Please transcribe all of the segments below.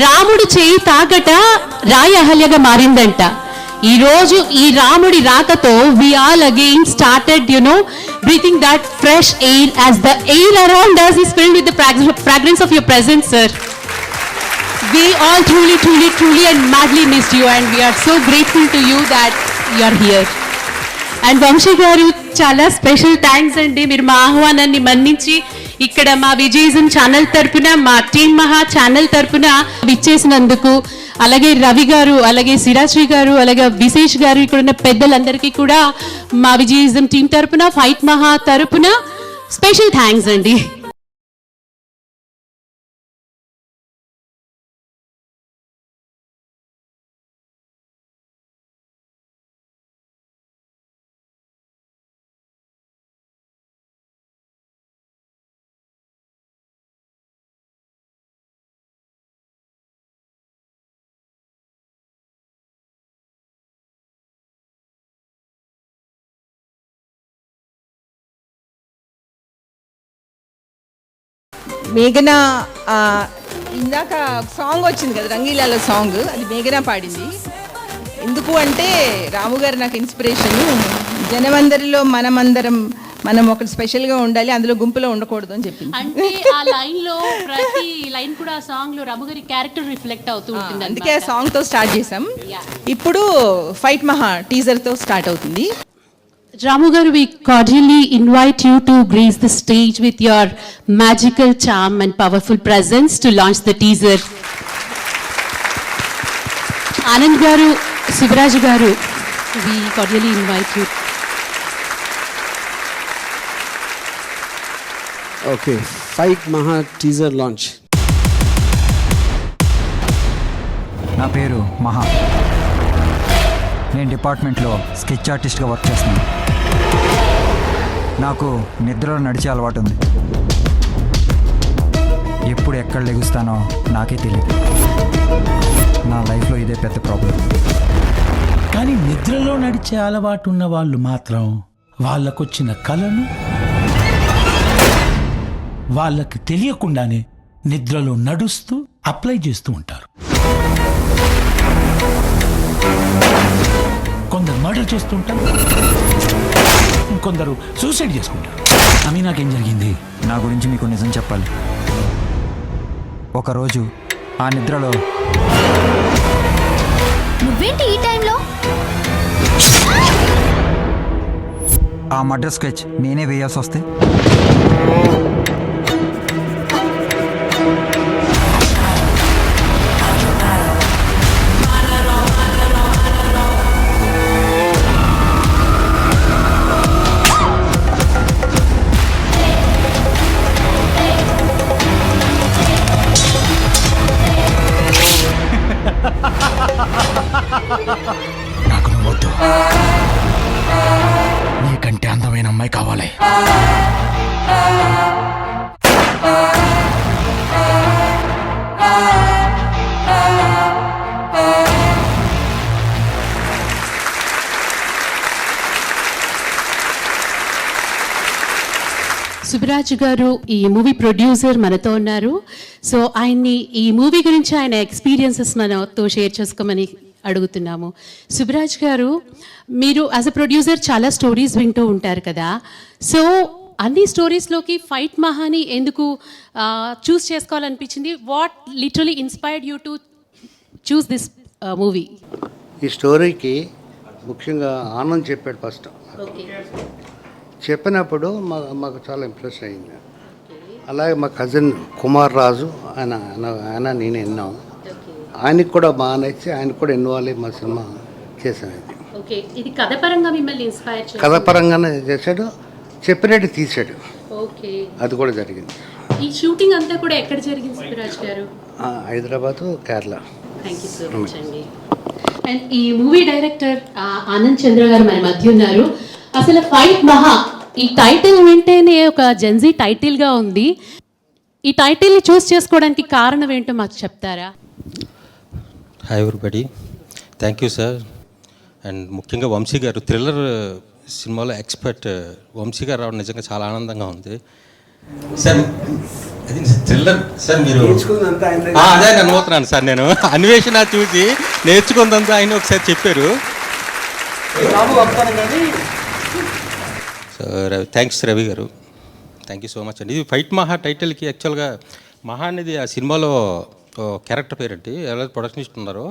రాముడి చేయి తాకట రాయి అహల్యగా మారిందంట. ఈ రోజు ఈ రాముడి రాకతో we all again started breathing that fresh air as the air around us is filled with the fragrance of your presence, sir. We all truly and madly missed you, and we are so grateful to you that you are here. And Vamsi గారు చాలా special thanks అండి. మీరు మా ఆహ్వానాన్ని మన్నించి ఇక్కడ మా విజయిజం channel తరపున, మా టీమ్ మహా ఛానల్ తరపున విచ్చేసినందుకు, అలాగే రవి గారు, అలాగే సిరాశ్రీ గారు, అలాగే విశేష్ గారు, ఇక్కడ ఉన్న పెద్దలందరికీ కూడా మా విజయిజం టీం తరపున, ఫైట్ మహా తరపున స్పెషల్ థ్యాంక్స్ అండి. మేఘనా ఇందాక సాంగ్ వచ్చింది కదా, రంగీలాలో సాంగ్, అది మేఘనా పాడింది. ఎందుకు అంటే రాము గారు నాకు ఇన్స్పిరేషను. జనమందరిలో మనం ఒకటి స్పెషల్గా ఉండాలి, అందులో గుంపులో ఉండకూడదు అని చెప్పింది. అంటే ఆ లైన్ లో ప్రతి లైన్ కూడా ఆ సాంగ్ లో రాము గారి క్యారెక్టర్ రిఫ్లెక్ట్ అవుతూ ఉంటుంది. అందుకే ఆ సాంగ్తో స్టార్ట్ చేసాం. ఇప్పుడు ఫైట్ మహా టీజర్తో స్టార్ట్ అవుతుంది. Ramu garu, we cordially invite you to grace the stage with your magical charm and powerful presence to launch the teaser. Anand garu, Sivaraj garu, we cordially invite you. Okay, Fight Maha teaser launch. నా పేరు మహా. నేను డిపార్ట్మెంట్లో sketch ఆర్టిస్ట్గా work చేస్తున్నాను. నాకు నిద్రలో నడిచే అలవాటు ఉంది. ఎప్పుడు ఎక్కడ లెగుస్తానో నాకే తెలియదు. నా లైఫ్లో ఇదే పెద్ద ప్రాబ్లం. కానీ నిద్రలో నడిచే అలవాటు ఉన్న వాళ్ళు మాత్రం వాళ్ళకొచ్చిన కళను వాళ్ళకి తెలియకుండానే నిద్రలో నడుస్తూ అప్లై చేస్తూ ఉంటారు. కొందరు మర్డర్ చేస్తుంటారు, ఇంకొందరు సూసైడ్ చేసుకుంటారు. అవి నాకేం జరిగింది? నా గురించి మీకు నిజం చెప్పాలి. ఒకరోజు ఆ నిద్రలో నువ్వేంటి ఈ టైంలో? ఆ మర్డర్ స్కెచ్ నేనే వేయాల్సి వస్తే నాకు నువ్వు వద్దు, నీకంటే అందమైన అమ్మాయి కావాలి. సుబ్బరాజ్ గారు ఈ మూవీ ప్రొడ్యూసర్ మనతో ఉన్నారు. సో ఆయన్ని ఈ మూవీ గురించి ఆయన ఎక్స్పీరియన్సెస్ మనతో షేర్ చేసుకోమని అడుగుతున్నాము. సుబ్బరాజ్ గారు, మీరు యాజ్ అ ప్రొడ్యూసర్ చాలా స్టోరీస్ వింటూ ఉంటారు కదా. సో అన్ని స్టోరీస్లోకి ఫైట్ మహాని ఎందుకు చూస్ చేసుకోవాలనిపించింది? What literally inspired you to choose this movie? ఈ స్టోరీకి ముఖ్యంగా ఆనంద్ చెప్పాడు ఫస్ట్. చెప్పినప్పుడు మాకు చాలా ఇంప్రెస్ అయింది. అలాగే మా కజిన్ కుమార్ రాజు ఆయన నేను విన్నాం. ఆయనకి కూడా బాగా నచ్చి ఆయనకు కూడా ఇన్వాల్వ్ అయ్యి మా సినిమా చేశాను. ఇది కథపరంగా మిమ్మల్ని ఇన్స్పైర్ చేశాడు? కథపరంగానే చేశాడు, చెప్పినట్టు తీసాడు. అది కూడా జరిగింది. ఈ షూటింగ్ అంతా కూడా ఎక్కడ జరిగింది సుబ్బరాజ్ గారు? Hyderabad, Kerala. Thank you so much అండి. అండ్ ఈ మూవీ డైరెక్టర్ ఆనంద్ చంద్ర గారు మన మధ్య ఉన్నారు. అసలు ఫైట్ మహా ఈ టైటిల్ వింటేనే ఒక జెన్జీ టైటిల్గా ఉంది. ఈ టైటిల్ని చూస్ చేసుకోవడానికి కారణం ఏంటో మాకు చెప్తారా? Hi everybody, thank you sir. And ముఖ్యంగా వంశీ గారు థ్రిల్లర్ సినిమాలో ఎక్స్పర్ట్ వంశీ గారు రావడం నిజంగా చాలా ఆనందంగా ఉంది. సార్ అది థ్రిల్లర్ సార్. మీరు నేర్చుకున్నంత ఆయన అదే నేను నమ్ముతున్నాను సార్. నేను అన్వేషణ చూసి నేర్చుకుందంతా ఆయన ఒకసారి చెప్పారు. సో థ్యాంక్స్ రవి గారు, థ్యాంక్ యూ సో మచ్ అండి. ఇది ఫైట్ మహా టైటిల్కి యాక్చువల్గా మహా అనేది ఆ సినిమాలో క్యారెక్టర్ పేరండి. ఎవరైతే ప్రొడక్షనిస్ట్ ఉన్నారో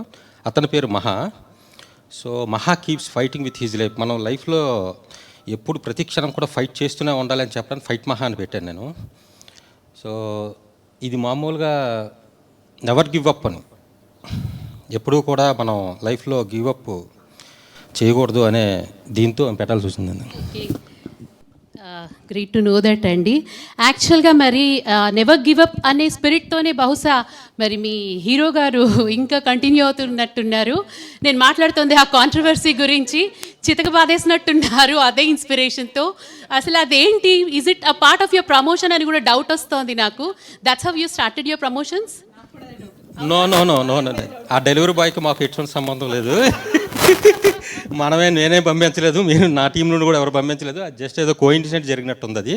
అతని పేరు మహా. సో మహా keeps fighting with his life. మనం లైఫ్లో ఎప్పుడు ప్రతి క్షణం కూడా ఫైట్ చేస్తూనే ఉండాలని చెప్పడానికి ఫైట్ మహా అని పెట్టాను నేను. సో ఇది మామూలుగా నెవర్ గివ్ అప్ అని, ఎప్పుడూ కూడా మనం లైఫ్లో గివ్ అప్ చేయకూడదు అనే దీంతో పెట్టాల్సి వచ్చిందండి. గ్రేట్ టు నో దట్ అండి. యాక్చువల్గా మరి నెవర్ గివ్ అప్ అనే స్పిరిట్తోనే బహుశా మరి మీ హీరో గారు ఇంకా కంటిన్యూ అవుతున్నట్టున్నారు. నేను మాట్లాడుతుంది ఆ కాంట్రవర్సీ గురించి, చితక బాధేసినట్టున్నారు అదే ఇన్స్పిరేషన్తో. అసలు అదేంటి, is it a part of your promotion అని కూడా డౌట్ వస్తుంది నాకు. That's how you started your promotions? No no no no no ఆ డెలివరీ బాయ్కి మాకు ఎటువంటి సంబంధం లేదు. నేనే పంపించలేదు, మీరు నా టీం నుండి కూడా ఎవరు పంపించలేదు. అది జస్ట్ ఏదో కోఇన్సిడెంట్ జరిగినట్టుంది అది.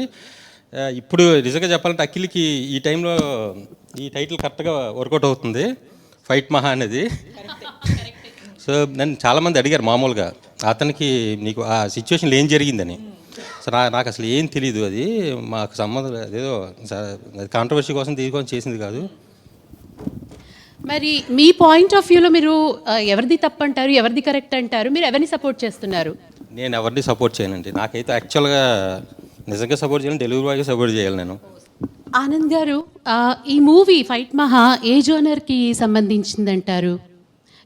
ఇప్పుడు నిజంగా చెప్పాలంటే అఖిల్కి ఈ టైంలో ఈ టైటిల్ కరెక్ట్గా వర్కౌట్ అవుతుంది, ఫైట్ మహా అనేది. సో నన్ను చాలామంది అడిగారు మామూలుగా, అతనికి నీకు ఆ సిచ్యువేషన్లో ఏం జరిగిందని. సో నాకు అసలు ఏం తెలీదు, అది మాకు సంబంధం లేదు, అదేదో కాంట్రవర్సీ కోసం దీనికోసం చేసింది కాదు. మరి మీ పాయింట్ ఆఫ్ వ్యూలో మీరు ఎవరిది తప్పు అంటారు, ఎవరిది కరెక్ట్ అంటారు? మీరు ఎవరిని సపోర్ట్ చేస్తున్నారు? నేను ఎవరిని సపోర్ట్ చేయనండి. నాకైతే యాక్చువల్గా నిజంగా సపోర్ట్ చేయాలి, డెలివరీ బాయ్కి సపోర్ట్ చేయాలి నేను. ఆనంద్ గారు, ఈ మూవీ ఫైట్ మహా ఏ జోనర్కి సంబంధించిందంటారు?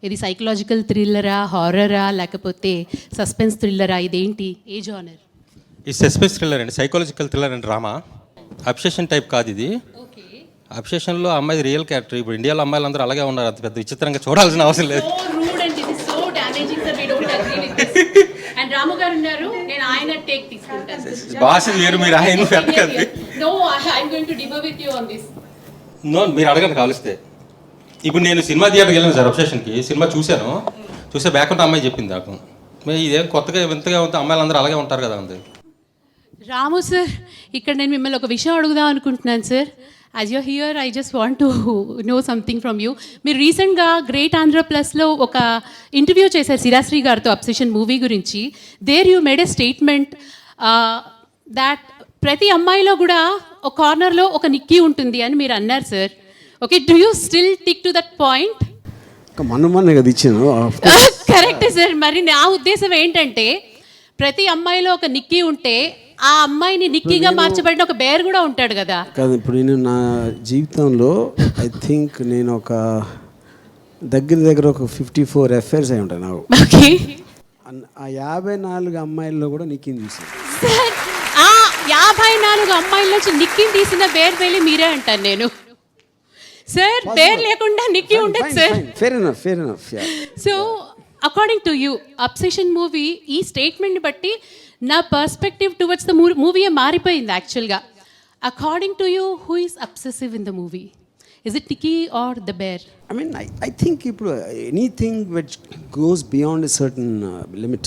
ఇది సైకలాజికల్ థ్రిల్లరా, హారరా, లేకపోతే సస్పెన్స్ థ్రిల్లరా? ఇదేంటి, ఏ జోనర్? ఈ సస్పెన్స్ థ్రిల్లర్ అండి, psychological thriller and drama. Obsession type కాదు ఇది. అబ్సెషన్లో అమ్మాయి రియల్ క్యారెక్టర్. ఇప్పుడు ఇండియాలో అమ్మాయిలు అందరూ అలాగే ఉన్నారు, అంత పెద్ద విచిత్రంగా చూడాల్సిన అవసరం లేదు. బాస్ వేరు, మీరు ఆయన పెట్టకండి. నో, మీరు అడగండి కావలిస్తే. ఇప్పుడు నేను సినిమా థియేటర్కి వెళ్ళాను సార్ అబ్సెషన్కి, సినిమా చూసే బ్యాక్ అమ్మాయి చెప్పింది నాకు, ఇదేం కొత్తగా వింతగా ఉంది, అమ్మాయిలు అందరూ అలాగే ఉంటారు కదా అంతే. రాము సార్, ఇక్కడ నేను మిమ్మల్ని ఒక విషయం అడుగుదాం అనుకుంటున్నాను sir. As you're here, I just want to know something from you. మీరు రీసెంట్గా గ్రేట్ ఆంధ్ర ప్లస్లో ఒక ఇంటర్వ్యూ చేశారు సిరాశ్రీ గారితో అబ్సెషన్ మూవీ గురించి. There you made a statement that ప్రతి అమ్మాయిలో కూడా ఒక కార్నర్లో ఒక నిక్కీ ఉంటుంది అని మీరు అన్నారు sir. Okay, do you still tick to that point? మొన్న కదా ఇచ్చాను. Correct sir. మరి నా ఉద్దేశం ఏంటంటే, ప్రతి అమ్మాయిలో ఒక నిక్కీ ఉంటే ఆ అమ్మాయిని నిక్కీగా మార్చబడిన ఒక బేర్ కూడా ఉంటాడు కదా. కాదు, ఇప్పుడు నేను నా జీవితంలో ఐ థింక్ నేను ఒక దగ్గర ఒక 54 అఫైర్స్ అయి ఉంటాయి నాకు. ఓకే, ఆ 54 అమ్మాయిల్లో కూడా నిక్కిని చూసాను సార్. ఆ 54 అమ్మాయిల నుంచి నిక్కిని తీసిన బేర్ వేలి మీరే అంటాను నేను సార్. బేర్ లేకుండా నిక్కీ ఉండదు sir. Fair enough. So according to you, obsession movie ఈ స్టేట్మెంట్ని బట్టి నా పర్స్పెక్టివ్ టువర్డ్స్ ద మూవీ మారిపోయింది యాక్చువల్గా. According to you, who is obsessive in the movie? Is it Nikki or the Bear? I mean, I think ఇప్పుడు anything which goes beyond a certain limit.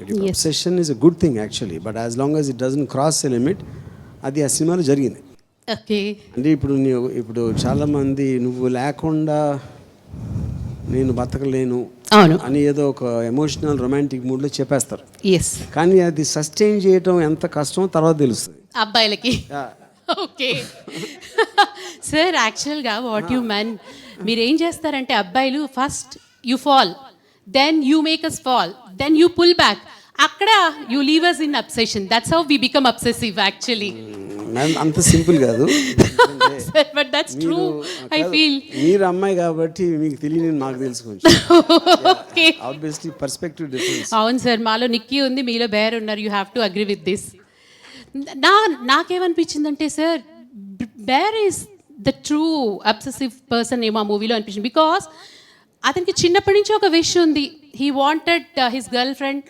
Yes. Obsession is a good thing actually, but as long as it doesn't cross a limit, అది ఆ సినిమాలో జరిగింది. Okay, అంటే ఇప్పుడు చాలామంది నువ్వు లేకుండా నేను బతకలేను అని ఏదో ఒక ఎమోషనల్ రొమాంటిక్ మూడ్లో చెప్పేస్తారు. ఎస్, కానీ అది సస్టైన్ చేయటం ఎంత కష్టమో తర్వాత తెలుస్తుంది అబ్బాయిలకి. ఓకే సార్, యాక్చువల్గా వాట్ యూ మెన్, మీరు ఏం చేస్తారంటే అబ్బాయిలు first you fall, then you make us fall, then you pull back, అక్కడ you leave us in obsession. That's how we become obsessive actually. అంత సింపుల్ కాదు, but that's true I feel. మీరు అమ్మాయి కాబట్టి మీకు తెలియని మాకు తెలుసుకోవచ్చు. Okay, obviously perspective difference. అవును సార్, మాలో నిక్కీ ఉంది, మీలో బేర్ ఉన్నారు. You have to agree with this. నాకేమనిపించిందంటే sir, Bear is the true obsessive person ఏమో ఆ మూవీలో అనిపించింది. బికాస్ అతనికి చిన్నప్పటి నుంచి ఒక విష్ ఉంది. He wanted his girl friend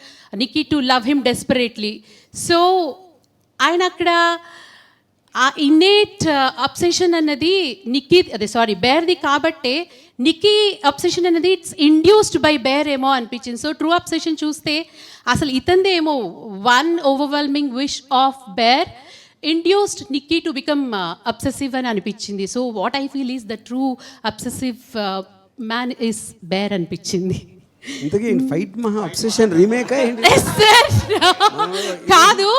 Nikki to love him desperately. So ఆయన అక్కడ ఆ ఇన్నేట్ అబ్సెషన్ అన్నది బేర్ది కాబట్టే నిక్కీ అబ్సెషన్ అనేది ఇట్స్ ఇండ్యూస్డ్ బై బేర్ ఏమో అనిపించింది. సో ట్రూ అబ్సెషన్ చూస్తే అసలు ఇతందే ఏమో one overwhelming wish of Bear. Induced Nikki to become obsessive అని అనిపించింది. So what I feel is the true obsessive man is Bear అనిపించింది. ఇంతకీ ఫైట్ మహా అబ్సెషన్ రీమేక్ కాదు,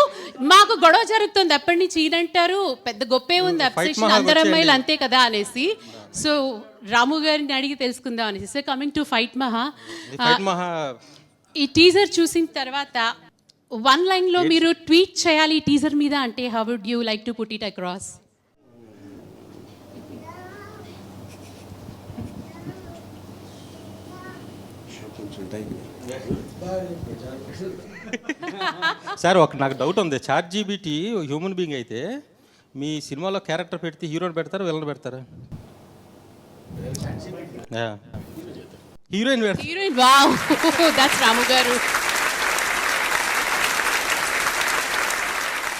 మాకు గొడవ జరుగుతుంది అప్పటి నుంచి. ఈయనంటారు పెద్ద గొప్పే ఉంది అబ్సెషన్, అందరు అమ్మాయిలు అంతే కదా అనేసి. సో రాము గారిని అడిగి తెలుసుకుందాం అనేసి. సో కమింగ్ టు ఫైట్ మహా, ఈ టీజర్ చూసిన తర్వాత వన్ లైన్ లో మీరు ట్వీట్ చేయాలి ఈ టీజర్ మీద అంటే how would you like to put it across? Sir నాకు డౌట్ ఉంది. చాట్ జీబీటీ హ్యూమన్ బీయింగ్ అయితే మీ సినిమాలో క్యారెక్టర్ పెడితే హీరోని పెడతారా విలన్ పెడతారా? హీరోయిన్ పెడతారు. హీరోయిన్, వావ్, దట్స్ రాము గారు.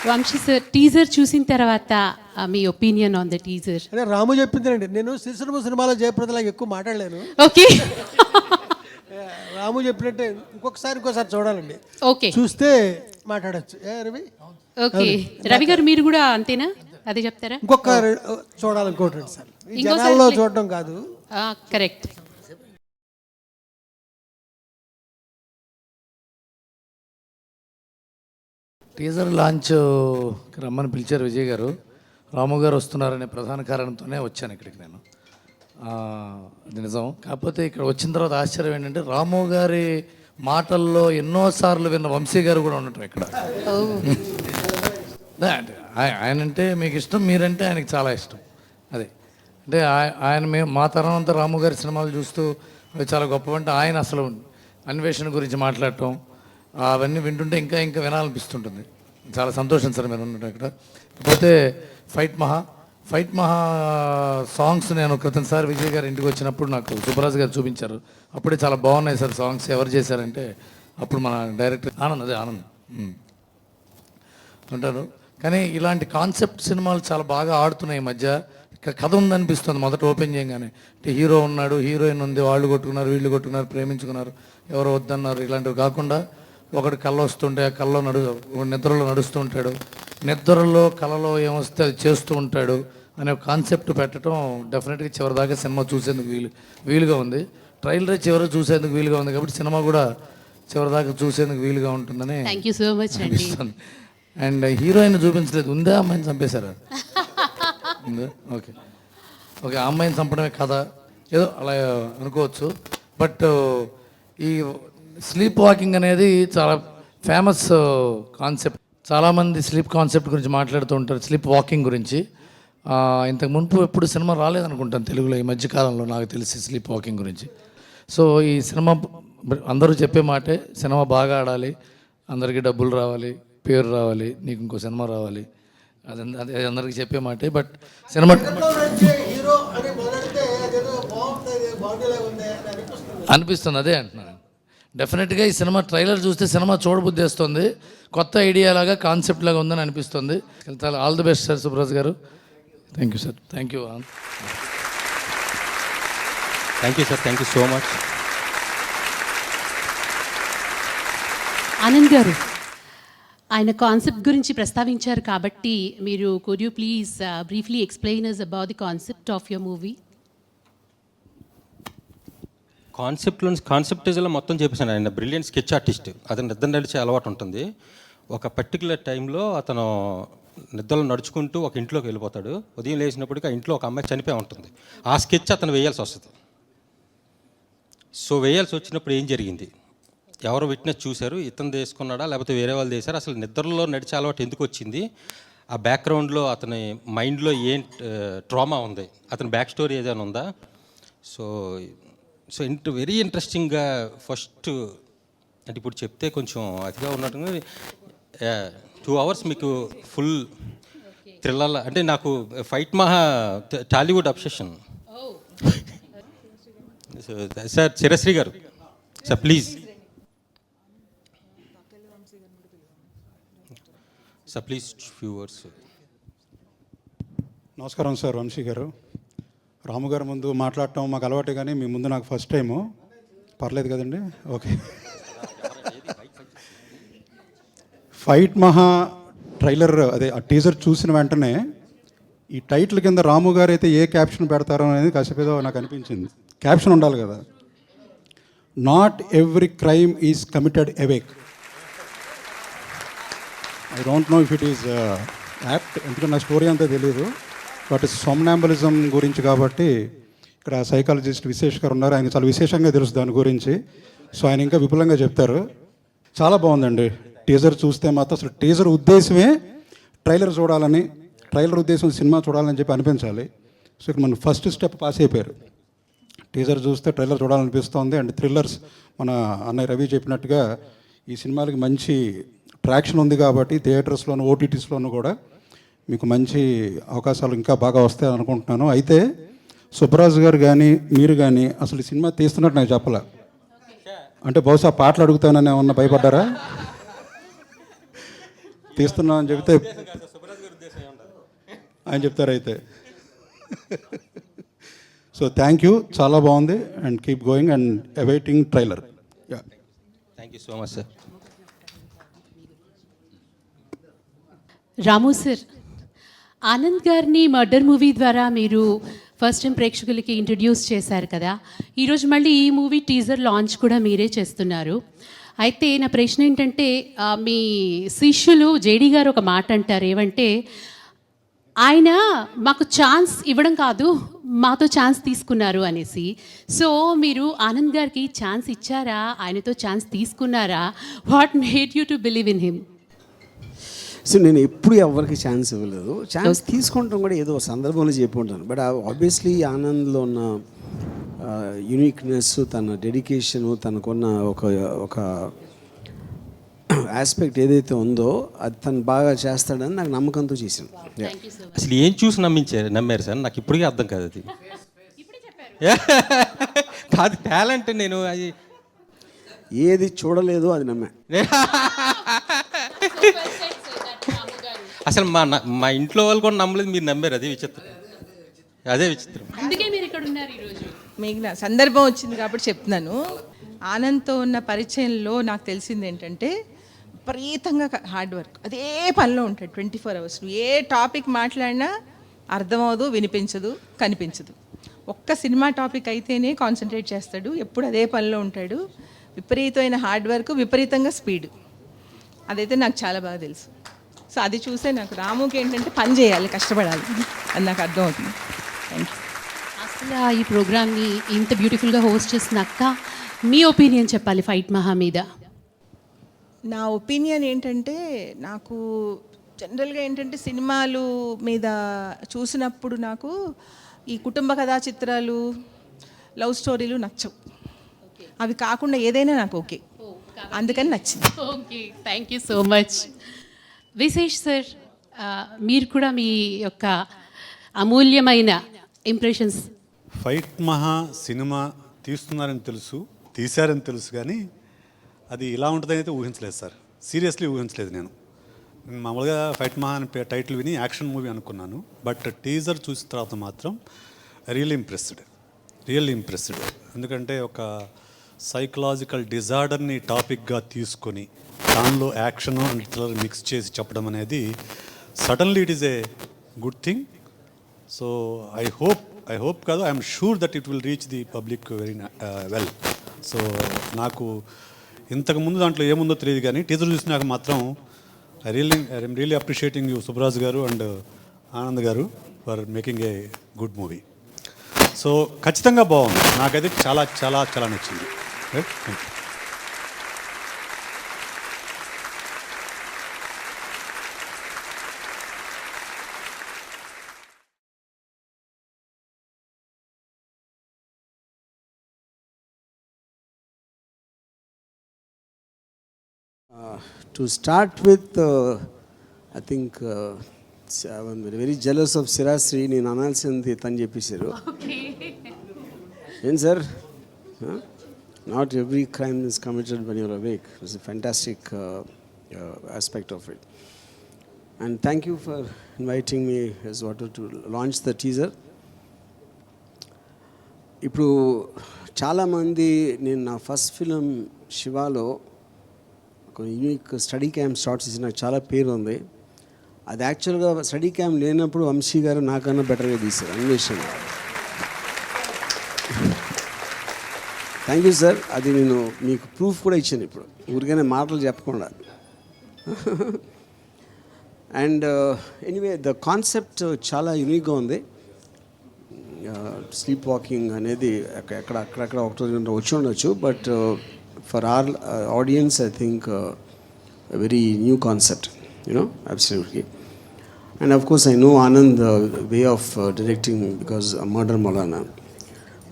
వంశీ సార్, టీజర్ చూసిన తర్వాత మీ ఒపీనియన్ ఆన్ ద టీజర్? అంటే రాము చెప్పిందండి, నేను సిరిసిరమ సినిమాలో జయప్రదలాగా ఎక్కువ మాట్లాడలేను. ఓకే, రాము చెప్పినట్టే ఇంకోసారి చూడాలండి. ఓకే, చూస్తే మాట్లాడచ్చు. రవి, ఓకే, రవి గారు మీరు కూడా అంతేనా? అదే చెప్తారా? ఇంకొక చూడాలనుకోండి సార్, జనాల్లో చూడడం కాదు. కరెక్ట్. టీజర్ లాంచ్ రమ్మని పిలిచారు విజయ్ గారు. రాము గారు వస్తున్నారనే ప్రధాన కారణంతోనే వచ్చాను ఇక్కడికి నేను. అది నిజం. కాకపోతే ఇక్కడ వచ్చిన తర్వాత ఆశ్చర్యం ఏంటంటే రాము గారి మాటల్లో ఎన్నోసార్లు విన్న వంశీ గారు కూడా ఉండటం ఇక్కడ. ఆయన అంటే మీకు ఇష్టం, మీరంటే ఆయనకి చాలా ఇష్టం. అదే అంటే ఆయన మా తరం అంతా రాము గారి సినిమాలు చూస్తూ అవి చాలా గొప్పవంటే ఆయన అసలు అన్వేషణ గురించి మాట్లాడటం అవన్నీ వింటుంటే ఇంకా ఇంకా వినాలనిపిస్తుంటుంది. చాలా సంతోషం సార్ మీరు ఉండటం ఇక్కడ. కాకపోతే ఫైట్ మహా సాంగ్స్ నేను క్రితంసారి విజయ్ గారి ఇంటికి వచ్చినప్పుడు నాకు సుబ్బరాజు గారు చూపించారు. అప్పుడే చాలా బాగున్నాయి సార్ సాంగ్స్. ఎవరు చేశారంటే అప్పుడు మన డైరెక్టర్ ఆనంద్ అంటారు. కానీ ఇలాంటి కాన్సెప్ట్ సినిమాలు చాలా బాగా ఆడుతున్నాయి ఈ మధ్య. కథ ఉందనిపిస్తుంది మొదట ఓపెన్ చేయగానే. అంటే హీరో ఉన్నాడు, హీరోయిన్ ఉంది, వాళ్ళు కొట్టుకున్నారు, వీళ్ళు కొట్టుకున్నారు, ప్రేమించుకున్నారు, ఎవరో వద్దన్నారు, ఇలాంటివి కాకుండా ఒకటి కళ్ళు వస్తుంటే ఆ కళ్ళలో నిద్రలో నడుస్తూ ఉంటాడు, నిద్రలో కళలో ఏమొస్తే అది చేస్తూ ఉంటాడు అనే కాన్సెప్ట్ పెట్టడం డెఫినెట్గా చివరిదాకా సినిమా చూసేందుకు వీలుగా ఉంది. ట్రైలర్ చివరి చూసేందుకు వీలుగా ఉంది కాబట్టి సినిమా కూడా చివరిదాకా చూసేందుకు వీలుగా ఉంటుందని అనిపిస్తుంది. అండ్ హీరోయిన్ చూపించలేదు, ఉందా అమ్మాయిని చంపేశారా? ఓకే, ఆ అమ్మాయిని చంపడమే కథ ఏదో అలా అనుకోవచ్చు. బట్ ఈ స్లీప్ వాకింగ్ అనేది చాలా ఫేమస్ కాన్సెప్ట్. చాలామంది స్లీప్ కాన్సెప్ట్ గురించి మాట్లాడుతూ ఉంటారు, స్లీప్ వాకింగ్ గురించి. ఇంతకు మునుపు ఎప్పుడు సినిమా రాలేదనుకుంటాను తెలుగులో ఈ మధ్యకాలంలో నాకు తెలిసి స్లీప్ వాకింగ్ గురించి. సో ఈ సినిమా అందరూ చెప్పే మాటే, సినిమా బాగా ఆడాలి, అందరికీ డబ్బులు రావాలి, పేరు రావాలి, నీకు ఇంకో సినిమా రావాలి, అది అందరికీ చెప్పే మాటే. బట్ సినిమా అనిపిస్తుంది, అదే అంటున్నాను. డెఫినెట్గా ఈ సినిమా ట్రైలర్ చూస్తే సినిమా చూడబుద్ధి వేస్తుంది, కొత్త ఐడియా లాగా కాన్సెప్ట్ లాగా ఉందని అనిపిస్తుంది. All the best sir Subraj గారు. Thank you sir. Thank you sir. Thank you so much. Anand గారు, ఆయన కాన్సెప్ట్ గురించి ప్రస్తావించారు కాబట్టి మీరు could you please briefly explain us about the concept of your movie? కాన్సెప్టేజ్లో మొత్తం చెప్పేసాను. ఆయన బ్రిలియంట్ స్కెచ్ ఆర్టిస్ట్. అతను నిద్ర నడిచే అలవాటు ఉంటుంది. ఒక పర్టికులర్ టైంలో అతను నిద్రలో నడుచుకుంటూ ఒక ఇంట్లోకి వెళ్ళిపోతాడు. ఉదయం లేచినప్పటికీ ఆ ఇంట్లో ఒక అమ్మాయి చనిపోయి ఉంటుంది. ఆ స్కెచ్ అతను వేయాల్సి వస్తుంది. సో వేయాల్సి వచ్చినప్పుడు ఏం జరిగింది, ఎవరు విట్నెస్ చూశారు, ఇతను తీసుకున్నాడా లేకపోతే వేరే వాళ్ళు చేశారు, అసలు నిద్రలో నడిచే అలవాటు ఎందుకు వచ్చింది, ఆ బ్యాక్గ్రౌండ్లో అతని మైండ్లో ఏం ట్రామా ఉంది, అతని బ్యాక్ స్టోరీ ఏదైనా ఉందా. సో వెరీ ఇంట్రెస్టింగ్గా ఫస్ట్ అంటే ఇప్పుడు చెప్తే కొంచెం అతిగా ఉన్నట్టుగా 2 hours మీకు ఫుల్ థ్రిల్లర్. అంటే నాకు ఫైట్ మహా టాలీవుడ్ అబ్సెషన్. సార్ చిరశ్రీ గారు, sir please sir, please few words. నమస్కారం సార్. వంశీ గారు, రాము గారు ముందు మాట్లాడటం మాకు అలవాటే, కానీ మీ ముందు నాకు ఫస్ట్ టైము. పర్లేదు కదండి? ఓకే. ఫైట్ మహా ట్రైలర్ అదే ఆ టీజర్ చూసిన వెంటనే ఈ టైటిల్ కింద రాము గారు అయితే ఏ క్యాప్షన్ పెడతారో అనేది కాసేపేదో నాకు అనిపించింది. క్యాప్షన్ ఉండాలి కదా, not every crime is committed awake. I don't know if it is apt, ఎందుకంటే నా స్టోరీ అంతా తెలియదు. బట్ సోమ్నాంబలిజం గురించి కాబట్టి ఇక్కడ సైకాలజిస్ట్ విశేష్ గారు ఉన్నారు, ఆయన చాలా విశేషంగా తెలుసు దాని గురించి. సో ఆయన ఇంకా విపులంగా చెప్తారు. చాలా బాగుందండి. టీజర్ చూస్తే మాత్రం అసలు టీజర్ ఉద్దేశమే ట్రైలర్ చూడాలని, ట్రైలర్ ఉద్దేశం సినిమా చూడాలని చెప్పి అనిపించాలి. సో ఇక్కడ మన ఫస్ట్ స్టెప్ పాస్ అయిపోయారు. టీజర్ చూస్తే ట్రైలర్ చూడాలనిపిస్తోంది. అండ్ థ్రిల్లర్స్ మన అన్నయ్య రవి చెప్పినట్టుగా ఈ సినిమాలకి మంచి ట్రాక్షన్ ఉంది కాబట్టి థియేటర్స్లోను ఓటీటీస్లోనూ కూడా మీకు మంచి అవకాశాలు ఇంకా బాగా వస్తాయని అనుకుంటున్నాను. అయితే సుబ్బరాజు గారు కానీ మీరు కానీ అసలు ఈ సినిమా తీస్తున్నట్టు నాకు చెప్పలే. అంటే బహుశా పాటలు అడుగుతానని ఏమన్నా భయపడ్డారా? తీస్తున్నా అని చెప్తే ఆయన చెప్తారు అయితే. సో థ్యాంక్ యూ, చాలా బాగుంది. And keep going and awaiting trailer. Thank you so much sir. Ramu sir, Anand గారిని మర్డర్ మూవీ ద్వారా మీరు ఫస్ట్ టైం ప్రేక్షకులకి ఇంట్రడ్యూస్ చేశారు కదా. ఈరోజు మళ్ళీ ఈ మూవీ టీజర్ లాంచ్ కూడా మీరే చేస్తున్నారు. అయితే నా ప్రశ్న ఏంటంటే, మీ శిష్యులు జేడీ గారు ఒక మాట అంటారు, ఏమంటే ఆయన మాకు ఛాన్స్ ఇవ్వడం కాదు, మాతో ఛాన్స్ తీసుకున్నారు అనేసి. సో మీరు ఆనంద్ గారికి ఛాన్స్ ఇచ్చారా, ఆయనతో ఛాన్స్ తీసుకున్నారా? What made you to believe in him? So నేను ఎప్పుడు ఎవరికి ఛాన్స్ ఇవ్వలేదు. ఛాన్స్ తీసుకుంటాం కూడా ఏదో సందర్భంలో చెప్పి ఉంటాను. బట్ ఆబ్వియస్లీ ఆనంద్లో ఉన్న యూనిక్నెస్, తన డెడికేషను, తనకున్న ఒక ఆస్పెక్ట్ ఏదైతే ఉందో అది తను బాగా చేస్తాడని నాకు నమ్మకంతో చేశాను. అసలు ఏం చూసి నమ్మారు సార్? నాకు ఇప్పటికీ అర్థం కాదు అది. కాదు టాలెంట్, నేను అది ఏది చూడలేదు అది నమ్మా. అసలు మా ఇంట్లో వాళ్ళు కూడా నమ్మలేదు, మీరు నమ్మారు. అదే విచిత్రం, అదే విచిత్రం. అందుకే మీరు ఇక్కడ ఉన్నారు ఈరోజు. మిగిలిన సందర్భం వచ్చింది కాబట్టి చెప్తున్నాను. ఆనంద్తో ఉన్న పరిచయంలో నాకు తెలిసింది ఏంటంటే, విపరీతంగా హార్డ్ వర్క్, అదే పనిలో ఉంటాడు 24 hours. ఏ టాపిక్ మాట్లాడినా అర్థమవదు, వినిపించదు, కనిపించదు. ఒక్క సినిమా టాపిక్ అయితేనే కాన్సన్ట్రేట్ చేస్తాడు, ఎప్పుడు అదే పనిలో ఉంటాడు. విపరీతమైన హార్డ్ వర్క్, విపరీతంగా స్పీడ్, అదైతే నాకు చాలా బాగా తెలుసు. సో అది చూసే నాకు రాముకి ఏంటంటే పని చేయాలి, కష్టపడాలి, అది నాకు అర్థమవుతుంది. Thank you. అసలు ఈ ప్రోగ్రామ్ని ఇంత బ్యూటిఫుల్గా హోస్ట్ చేసిన అక్క, మీ ఒపీనియన్ చెప్పాలి ఫైట్ మహా మీద. నా ఒపీనియన్ ఏంటంటే, నాకు జనరల్గా ఏంటంటే సినిమాలు మీద చూసినప్పుడు నాకు ఈ కుటుంబ కథా చిత్రాలు, లవ్ స్టోరీలు నచ్చవు. అవి కాకుండా ఏదైనా నాకు ఓకే, అందుకని నచ్చింది. Okay, thank you so much. Vishesh sir, మీరు కూడా మీ యొక్క అమూల్యమైన ఇంప్రెషన్స్. ఫైట్ మహా సినిమా తీస్తున్నారని తెలుసు, తీశారని తెలుసు, కానీ అది ఇలా ఉంటుందని అయితే ఊహించలేదు సార్. సీరియస్లీ ఊహించలేదు. నేను మామూలుగా ఫైట్ మహా అని టైటిల్ విని యాక్షన్ మూవీ అనుకున్నాను. బట్ టీజర్ చూసిన తర్వాత మాత్రం రియల్లీ ఇంప్రెస్డ్. ఎందుకంటే ఒక సైకలాజికల్ డిజార్డర్ని టాపిక్గా తీసుకొని దానిలో యాక్షన్ అండ్ థ్రిల్లర్ మిక్స్ చేసి చెప్పడం అనేది suddenly it is a good thing. So I hope కాదు, I'm sure that it will reach the public very well. So నాకు ఇంతకుముందు దాంట్లో ఏముందో తెలియదు, కానీ టీజర్ చూసినాక మాత్రం I'm really appreciating you Subbaraju గారు అండ్ ఆనంద్ గారు for making a good movie. So ఖచ్చితంగా బాగుంది, నాకైతే చాలా చాలా చాలా నచ్చింది. Right, thank you. To start with, I think I'm very jealous of Sirasri. నేను అనాల్సింది తను చెప్పేశారు. ఏం sir, not every crime is committed when you're awake. It's a fantastic aspect of it. And thank you for inviting me as well to launch the teaser. ఇప్పుడు చాలామంది, నేను నా first film శివాలో unique study camp start చేసి నాకు చాలా పేరు ఉంది. అది యాక్చువల్గా స్టడీ క్యాంప్ లేనప్పుడు వంశీ గారు నాకన్నా బెటర్గా తీశారు అన్వేషణ. Thank you sir. అది నేను మీకు ప్రూఫ్ కూడా ఇచ్చాను ఇప్పుడు, ఊరికైనా మాటలు చెప్పకుండా. అండ్ ఎనీవే ద కాన్సెప్ట్ చాలా యూనిక్గా ఉంది. స్లీప్ వాకింగ్ అనేది అక్కడక్కడ ఒకటో వచ్చి ఉండొచ్చు, but for our audience I think very new concept, you know, absolutely. And of course I know Anand way of directing because murder మౌలానా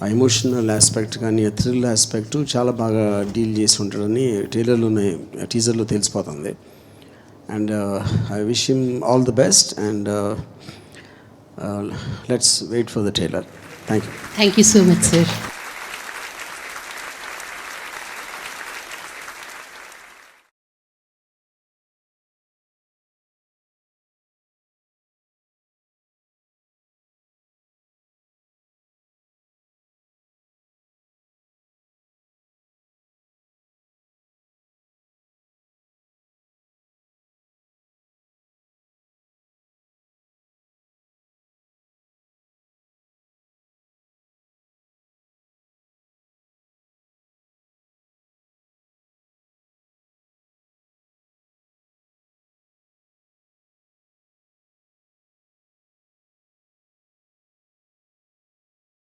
ఆ ఎమోషనల్ ఆస్పెక్ట్ కానీ ఆ థ్రిల్ ఆస్పెక్ట్ చాలా బాగా డీల్ చేసి ఉంటాడని టీజర్లో తెలిసిపోతుంది. And I wish him all the best and let's wait for the trailer. Thank you. Thank you so much, sir.